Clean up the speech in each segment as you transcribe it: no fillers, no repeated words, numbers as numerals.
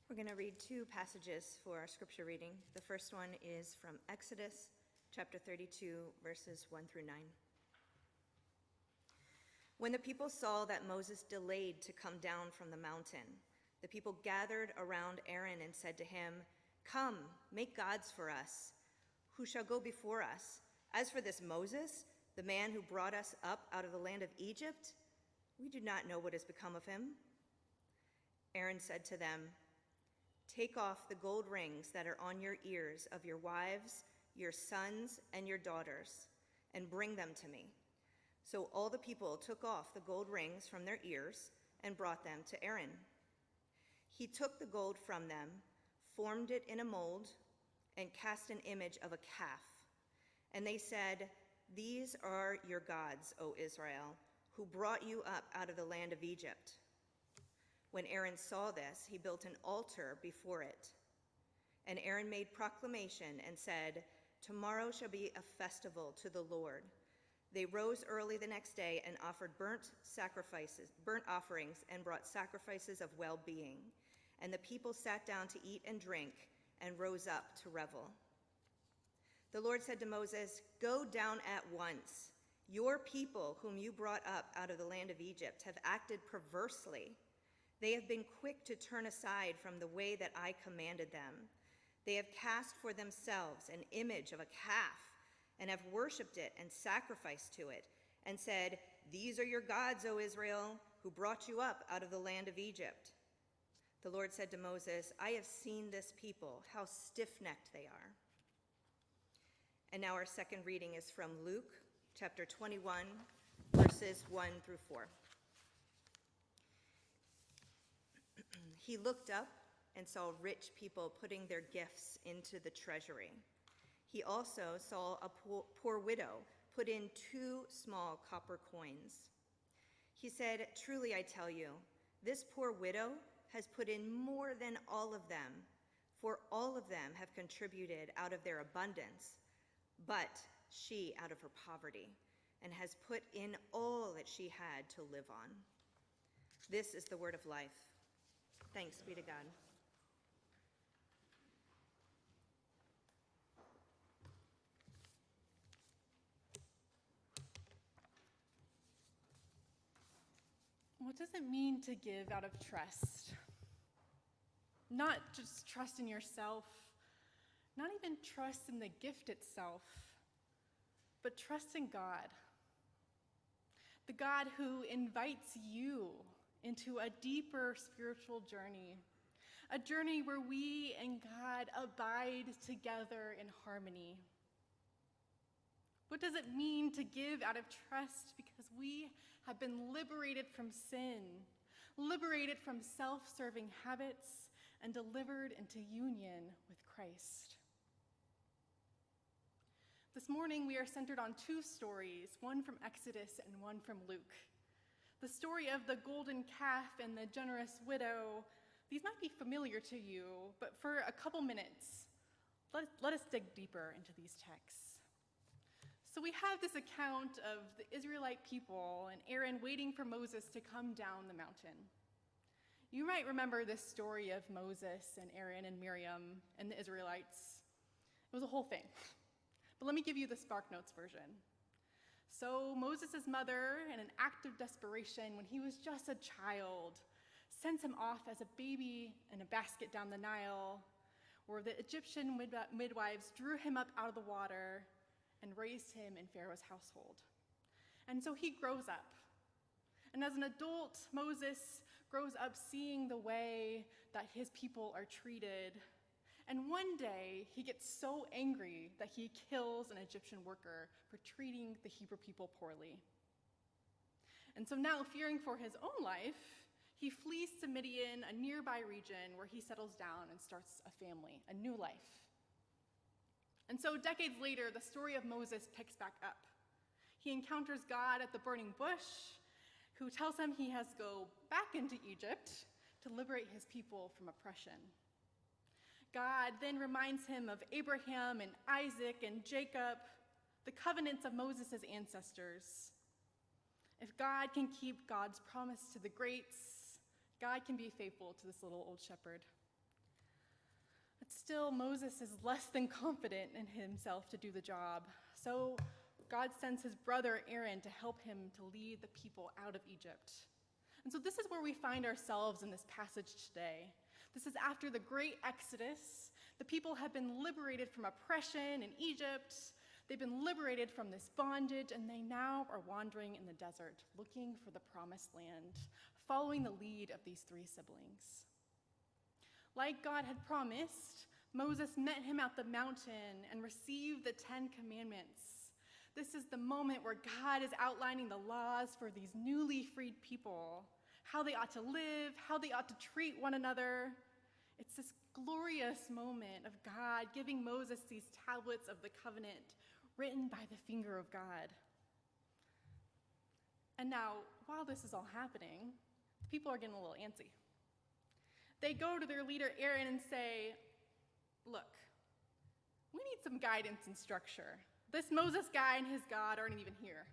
We're going to read two passages for our scripture reading. The first one is from Exodus chapter 32, verses 1 through 9. When the people saw that Moses delayed to come down from the mountain, the people gathered around Aaron and said to him, "Come, make gods for us, who shall go before us. As for this Moses, the man who brought us up out of the land of Egypt, we do not know what has become of him." Aaron said to them, "Take off the gold rings that are on your ears of your wives, your sons, and your daughters, and bring them to me." So all the people took off the gold rings from their ears and brought them to Aaron. He took the gold from them, formed it in a mold, and cast an image of a calf. And they said, "These are your gods, O Israel, who brought you up out of the land of Egypt." When Aaron saw this, he built an altar before it. And Aaron made proclamation and said, "Tomorrow shall be a festival to the Lord." They rose early the next day and offered burnt offerings, and brought sacrifices of well-being. And the people sat down to eat and drink and rose up to revel. The Lord said to Moses, "Go down at once. Your people, whom you brought up out of the land of Egypt, have acted perversely. They have been quick to turn aside from the way that I commanded them. They have cast for themselves an image of a calf and have worshipped it and sacrificed to it and said, 'These are your gods, O Israel, who brought you up out of the land of Egypt.'" The Lord said to Moses, "I have seen this people, how stiff-necked they are." And now our second reading is from Luke chapter 21, verses 1 through 4. He looked up and saw rich people putting their gifts into the treasury. He also saw a poor widow put in 2 small copper coins. He said, "Truly I tell you, this poor widow has put in more than all of them, for all of them have contributed out of their abundance, but she out of her poverty, and has put in all that she had to live on." This is the word of life. Thanks be to God. What does it mean to give out of trust? Not just trust in yourself, not even trust in the gift itself, but trust in God. The God who invites you into a deeper spiritual journey, a journey where we and God abide together in harmony. What does it mean to give out of trust? Because we have been liberated from sin, liberated from self-serving habits, and delivered into union with Christ. This morning, we are centered on 2 stories, one from Exodus and one from Luke. The story of the golden calf and the generous widow, these might be familiar to you, but for a couple minutes, let us dig deeper into these texts. So we have this account of the Israelite people and Aaron waiting for Moses to come down the mountain. You might remember this story of Moses and Aaron and Miriam and the Israelites. It was a whole thing. But let me give you the SparkNotes version. So Moses' mother, in an act of desperation when he was just a child, sends him off as a baby in a basket down the Nile, where the Egyptian midwives drew him up out of the water and raised him in Pharaoh's household. And so he grows up. And as an adult, Moses grows up seeing the way that his people are treated. And one day, he gets so angry that he kills an Egyptian worker for treating the Hebrew people poorly. And so now, fearing for his own life, he flees to Midian, a nearby region where he settles down and starts a family, a new life. And so decades later, the story of Moses picks back up. He encounters God at the burning bush, who tells him he has to go back into Egypt to liberate his people from oppression. God then reminds him of Abraham and Isaac and Jacob, the covenants of Moses' ancestors. If God can keep God's promise to the greats, God can be faithful to this little old shepherd. But still, Moses is less than confident in himself to do the job. So God sends his brother Aaron to help him to lead the people out of Egypt. And so this is where we find ourselves in this passage today. This is after the great Exodus. The people have been liberated from oppression in Egypt. They've been liberated from this bondage, and they now are wandering in the desert, looking for the promised land, following the lead of these three siblings. Like God had promised, Moses met him at the mountain and received the 10 Commandments. This is the moment where God is outlining the laws for these newly freed people, how they ought to live, how they ought to treat one another. It's this glorious moment of God giving Moses these tablets of the covenant written by the finger of God. And now, while this is all happening, people are getting a little antsy. They go to their leader Aaron and say, look, we need some guidance and structure. This Moses guy and his God aren't even here.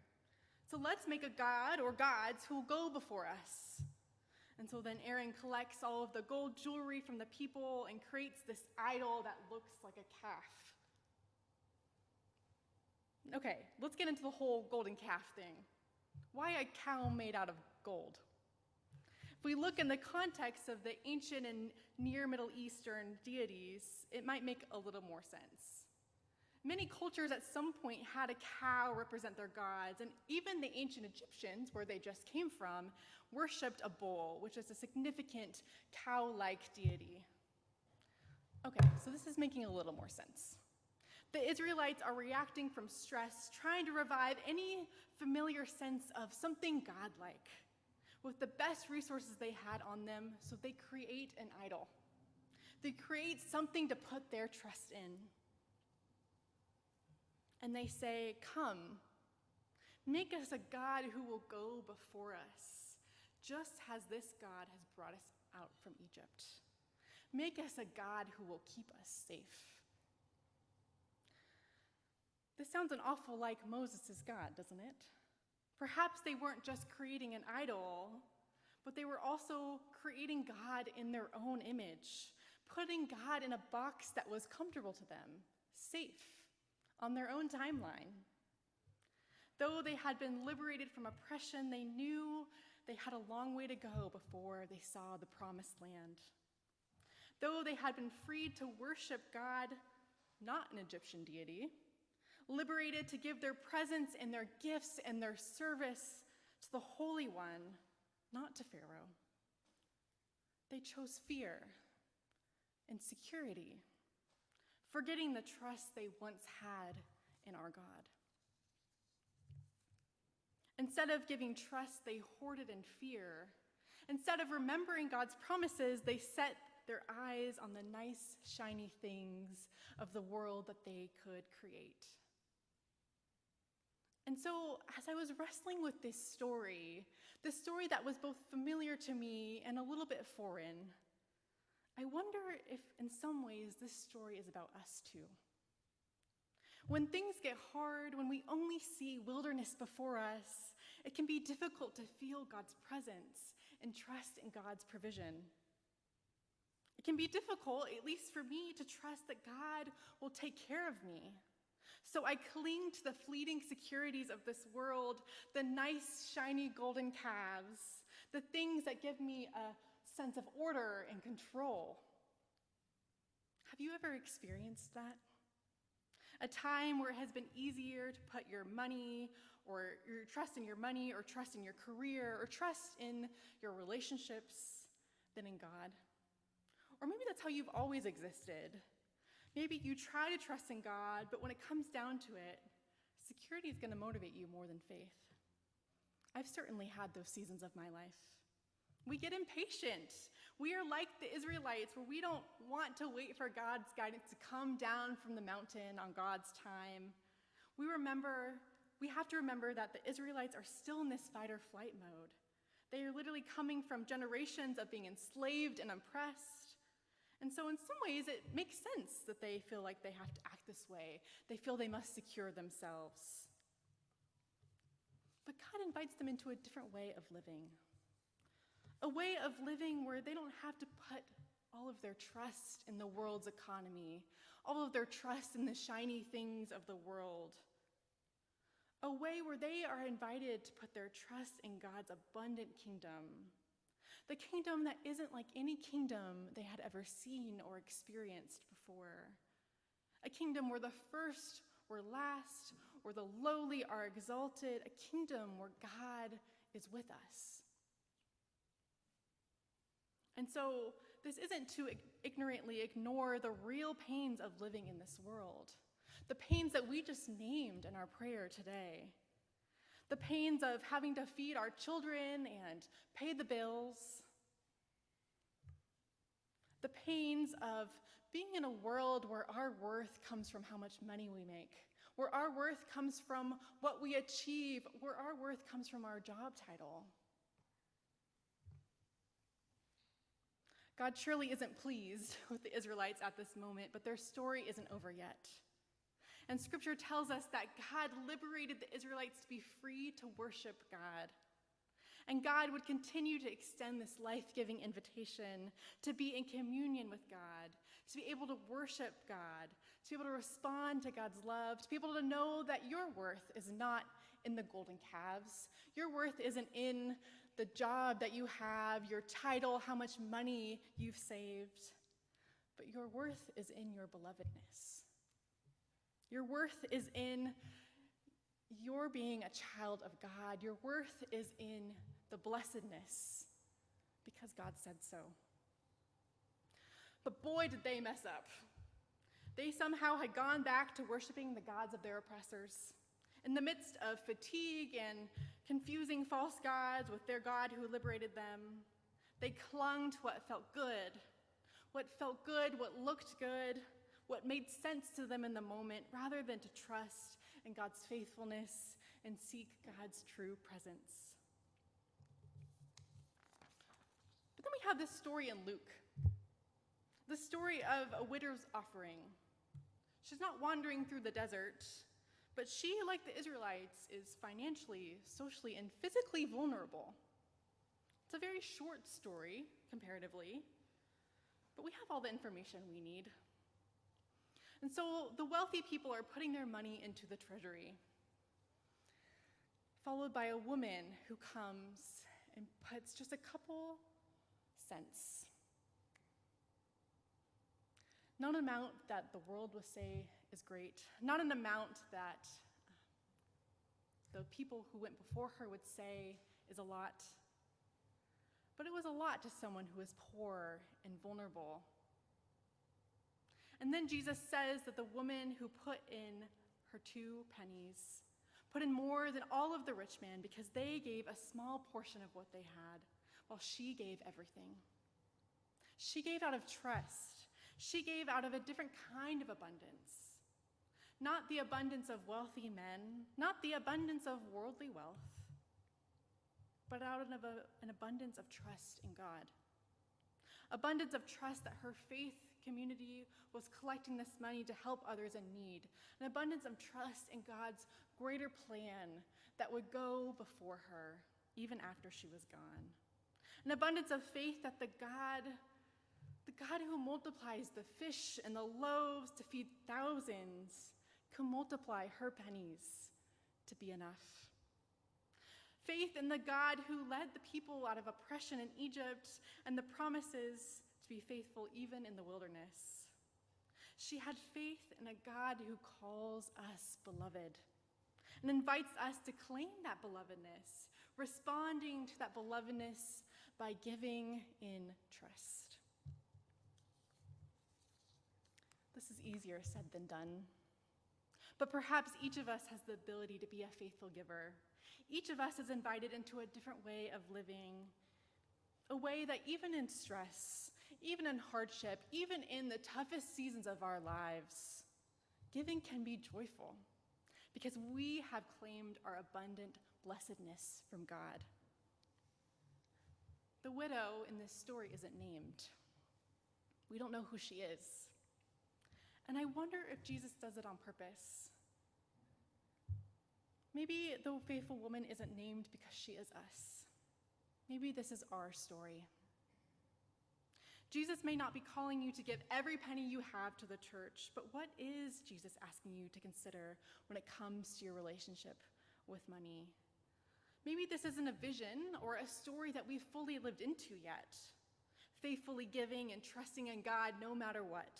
So let's make a god or gods who will go before us. And so then Aaron collects all of the gold jewelry from the people and creates this idol that looks like a calf. Okay, let's get into the whole golden calf thing. Why a cow made out of gold? If we look in the context of the ancient and near Middle Eastern deities, it might make a little more sense. Many cultures at some point had a cow represent their gods, and even the ancient Egyptians, where they just came from, worshipped a bull, which is a significant cow-like deity. Okay, so this is making a little more sense. The Israelites are reacting from stress, trying to revive any familiar sense of something godlike with the best resources they had on them, so they create an idol. They create something to put their trust in. And they say, come, make us a God who will go before us, just as this God has brought us out from Egypt. Make us a God who will keep us safe. This sounds an awful like Moses' God, doesn't it? Perhaps they weren't just creating an idol, but they were also creating God in their own image, putting God in a box that was comfortable to them, safe, on their own timeline. Though they had been liberated from oppression, they knew they had a long way to go before they saw the promised land. Though they had been freed to worship God, not an Egyptian deity, liberated to give their presence and their gifts and their service to the Holy One, not to Pharaoh, they chose fear and security, forgetting the trust they once had in our God. Instead of giving trust, they hoarded in fear. Instead of remembering God's promises, they set their eyes on the nice, shiny things of the world that they could create. And so, as I was wrestling with this story that was both familiar to me and a little bit foreign, I wonder if, in some ways, this story is about us too. When things get hard, when we only see wilderness before us, it can be difficult to feel God's presence and trust in God's provision. It can be difficult, at least for me, to trust that God will take care of me. So I cling to the fleeting securities of this world, the nice, shiny golden calves, the things that give me a sense of order and control. Have you ever experienced that? A time where it has been easier to put your money or your trust in your money or trust in your career or trust in your relationships than in God? Or maybe that's how you've always existed. Maybe you try to trust in God, but when it comes down to it, security is going to motivate you more than faith. I've certainly had those seasons of my life. We get impatient. We are like the Israelites, where we don't want to wait for God's guidance to come down from the mountain on God's time. We have to remember that the Israelites are still in this fight or flight mode. They are literally coming from generations of being enslaved and oppressed. And so in some ways, it makes sense that they feel like they have to act this way. They feel they must secure themselves. But God invites them into a different way of living. A way of living where they don't have to put all of their trust in the world's economy, all of their trust in the shiny things of the world. A way where they are invited to put their trust in God's abundant kingdom. The kingdom that isn't like any kingdom they had ever seen or experienced before. A kingdom where the first were last, where the lowly are exalted, a kingdom where God is with us. And so this isn't to ignorantly ignore the real pains of living in this world. The pains that we just named in our prayer today. The pains of having to feed our children and pay the bills. The pains of being in a world where our worth comes from how much money we make, where our worth comes from what we achieve, where our worth comes from our job title. God surely isn't pleased with the Israelites at this moment, but their story isn't over yet. And Scripture tells us that God liberated the Israelites to be free to worship God. And God would continue to extend this life-giving invitation to be in communion with God, to be able to worship God, to be able to respond to God's love, to be able to know that your worth is not in the golden calves. Your worth isn't in the job that you have, your title, how much money you've saved, but your worth is in your belovedness. Your worth is in your being a child of God. Your worth is in the blessedness because God said so. But boy, did they mess up. They somehow had gone back to worshiping the gods of their oppressors. In the midst of fatigue and confusing false gods with their God who liberated them, they clung to what felt good, what looked good, what made sense to them in the moment, rather than to trust in God's faithfulness and seek God's true presence. But then we have this story in Luke, the story of a widow's offering. She's not wandering through the desert, but she, like the Israelites, is financially, socially, and physically vulnerable. It's a very short story, comparatively, but we have all the information we need. And so the wealthy people are putting their money into the treasury, followed by a woman who comes and puts just a couple cents. Not an amount that the world will say is great, not an amount that the people who went before her would say is a lot, but it was a lot to someone who is poor and vulnerable. And then Jesus says that the woman who put in her 2 pennies put in more than all of the rich men because they gave a small portion of what they had, while she gave everything. She gave out of trust. She gave out of a different kind of abundance. Not the abundance of wealthy men, not the abundance of worldly wealth, but out of an abundance of trust in God. Abundance of trust that her faith community was collecting this money to help others in need. An abundance of trust in God's greater plan that would go before her, even after she was gone. An abundance of faith that the God who multiplies the fish and the loaves to feed thousands can multiply her pennies to be enough. Faith in the God who led the people out of oppression in Egypt and the promises to be faithful even in the wilderness. She had faith in a God who calls us beloved and invites us to claim that belovedness, responding to that belovedness by giving in trust. This is easier said than done. But perhaps each of us has the ability to be a faithful giver. Each of us is invited into a different way of living, a way that even in stress, even in hardship, even in the toughest seasons of our lives, giving can be joyful because we have claimed our abundant blessedness from God. The widow in this story isn't named. We don't know who she is. And I wonder if Jesus does it on purpose. Maybe the faithful woman isn't named because she is us. Maybe this is our story. Jesus may not be calling you to give every penny you have to the church, but what is Jesus asking you to consider when it comes to your relationship with money? Maybe this isn't a vision or a story that we've fully lived into yet, faithfully giving and trusting in God no matter what.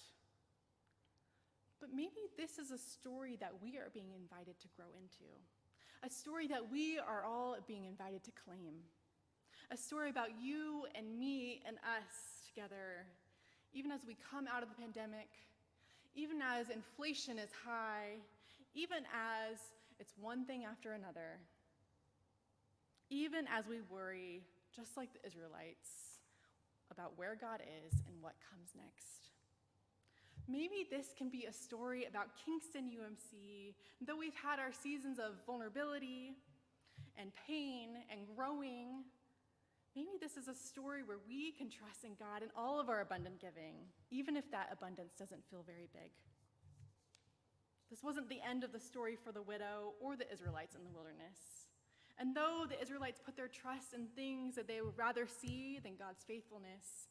But maybe this is a story that we are being invited to grow into, a story that we are all being invited to claim, a story about you and me and us together, even as we come out of the pandemic, even as inflation is high, even as it's one thing after another, even as we worry, just like the Israelites, about where God is and what comes next. Maybe this can be a story about Kingston UMC, though we've had our seasons of vulnerability and pain and growing. Maybe this is a story where we can trust in God in all of our abundant giving, even if that abundance doesn't feel very big. This wasn't the end of the story for the widow or the Israelites in the wilderness. And though the Israelites put their trust in things that they would rather see than God's faithfulness,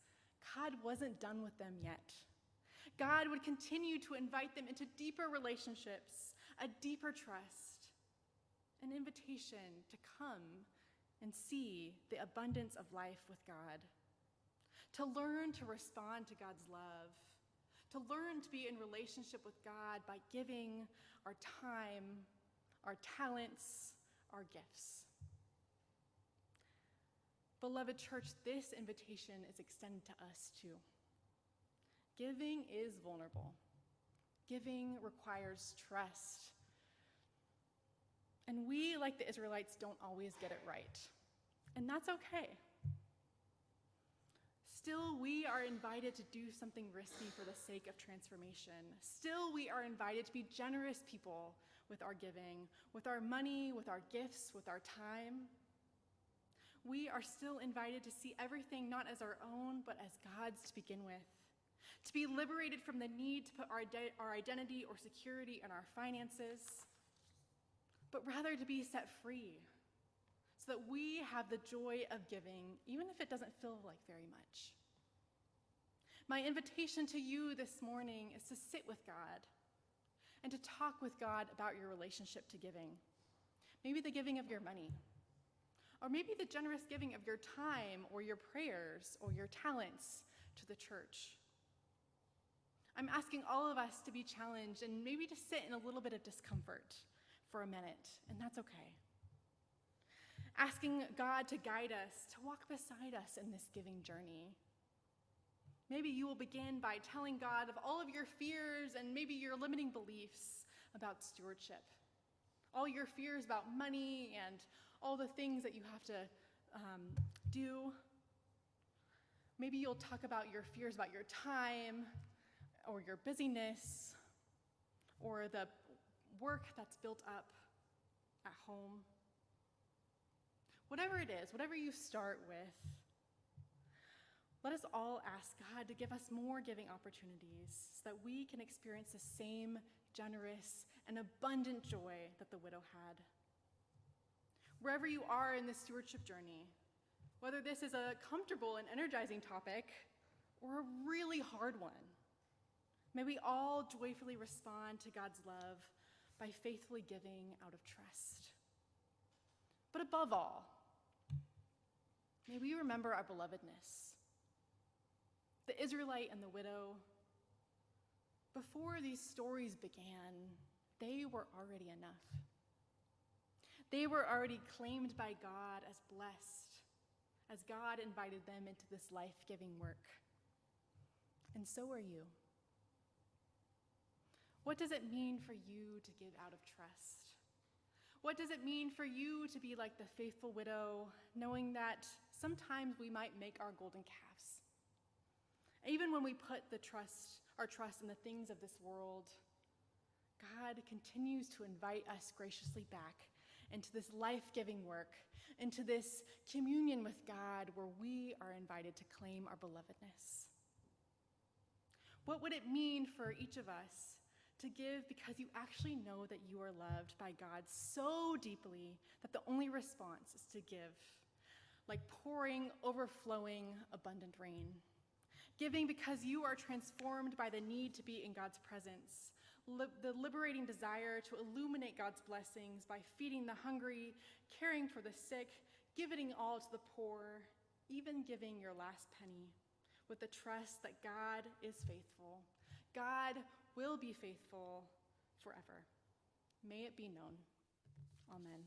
God wasn't done with them yet. God would continue to invite them into deeper relationships, a deeper trust, an invitation to come and see the abundance of life with God, to learn to respond to God's love, to learn to be in relationship with God by giving our time, our talents, our gifts. Beloved church, this invitation is extended to us too. Giving is vulnerable. Giving requires trust. And we, like the Israelites, don't always get it right. And that's okay. Still, we are invited to do something risky for the sake of transformation. Still, we are invited to be generous people with our giving, with our money, with our gifts, with our time. We are still invited to see everything not as our own, but as God's to begin with. To be liberated from the need to put our identity or security in our finances, but rather to be set free so that we have the joy of giving, even if it doesn't feel like very much. My invitation to you this morning is to sit with God and to talk with God about your relationship to giving. Maybe the giving of your money, or maybe the generous giving of your time or your prayers or your talents to the church. I'm asking all of us to be challenged and maybe to sit in a little bit of discomfort for a minute, and that's okay. Asking God to guide us, to walk beside us in this giving journey. Maybe you will begin by telling God of all of your fears and maybe your limiting beliefs about stewardship. All your fears about money and all the things that you have to do. Maybe you'll talk about your fears about your time or your busyness or the work that's built up at home. Whatever it is, whatever you start with, let us all ask God to give us more giving opportunities so that we can experience the same generous and abundant joy that the widow had. Wherever you are in this stewardship journey, whether this is a comfortable and energizing topic or a really hard one, may we all joyfully respond to God's love by faithfully giving out of trust. But above all, may we remember our belovedness. The Israelite and the widow, before these stories began, they were already enough. They were already claimed by God as blessed, as God invited them into this life-giving work. And so are you. What does it mean for you to give out of trust? What does it mean for you to be like the faithful widow, knowing that sometimes we might make our golden calves? Even when we put our trust in the things of this world, God continues to invite us graciously back into this life-giving work, into this communion with God where we are invited to claim our belovedness. What would it mean for each of us to give because you actually know that you are loved by God so deeply that the only response is to give, like pouring, overflowing, abundant rain? Giving because you are transformed by the need to be in God's presence. The liberating desire to illuminate God's blessings by feeding the hungry, caring for the sick, giving all to the poor, even giving your last penny, with the trust that God is faithful. God will be faithful forever. May it be known. Amen.